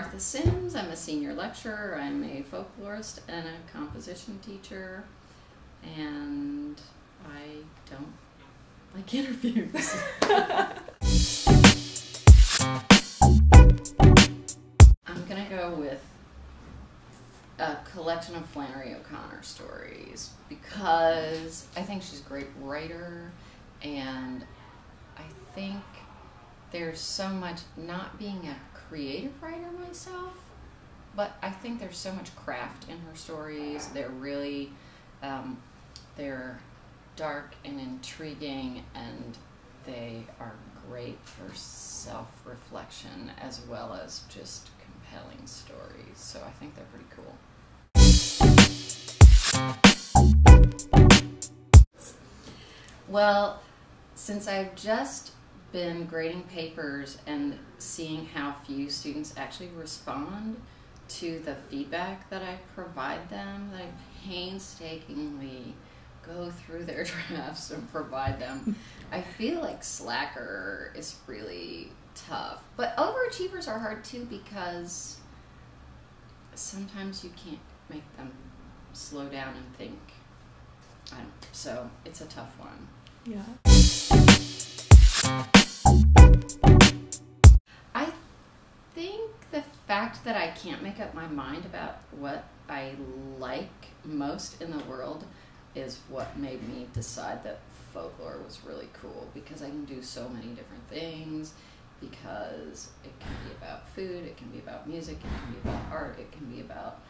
Martha Sims. I'm a senior lecturer. I'm a folklorist and a composition teacher. And I don't like interviews. I'm going to go with a collection of Flannery O'Connor stories because I think she's a great writer, and I think there's so much, not being a creative writer myself, but I think there's so much craft in her stories. They're really, they're dark and intriguing, and they are great for self-reflection as well as just compelling stories. So I think they're pretty cool. Well, since I've just been grading papers and seeing how few students actually respond to the feedback that I provide them, that I painstakingly go through their drafts and provide them, I feel like Slacker is really tough. But overachievers are hard too, because sometimes you can't make them slow down and think. So it's a tough one. Yeah. I think the fact that I can't make up my mind about what I like most in the world is what made me decide that folklore was really cool, because I can do so many different things, because it can be about food, it can be about music, it can be about art, it can be about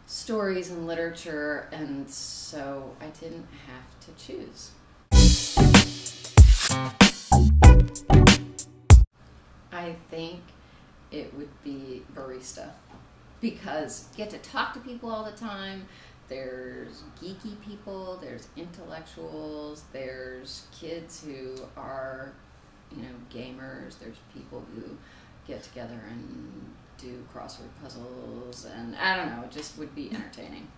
stories and literature, and so I didn't have to choose. I think it would be barista, because you get to talk to people all the time. There's geeky people, there's intellectuals, there's kids who are, gamers, there's people who get together and do crossword puzzles, and I don't know, it just would be entertaining.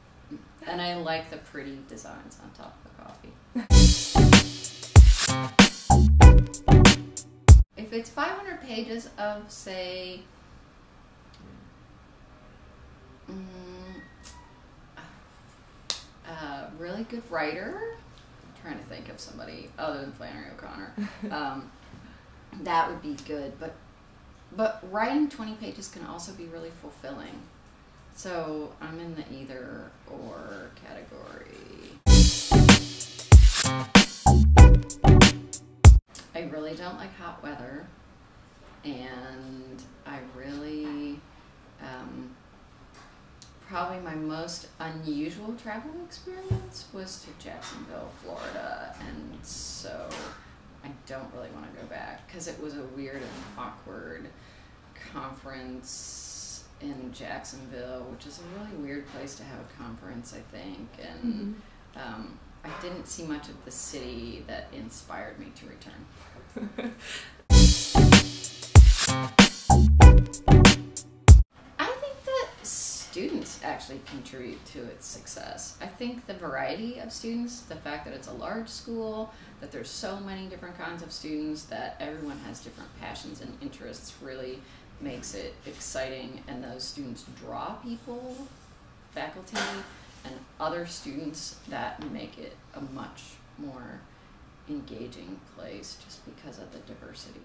And I like the pretty designs on top of the coffee. If it's 500 pages of, say, a really good writer, I'm trying to think of somebody other than Flannery O'Connor, that would be good, but writing 20 pages can also be really fulfilling. So I'm in the either or category. I really don't like hot weather, and I really, probably my most unusual travel experience was to Jacksonville, Florida, and so I don't really want to go back, because it was a weird and awkward conference in Jacksonville, which is a really weird place to have a conference, I think, and I didn't see much of the city that inspired me to return. I think that students actually contribute to its success. I think the variety of students, the fact that it's a large school, that there's so many different kinds of students, that everyone has different passions and interests, really makes it exciting, and those students draw people, faculty, and other students, that make it a much more engaging place just because of the diversity.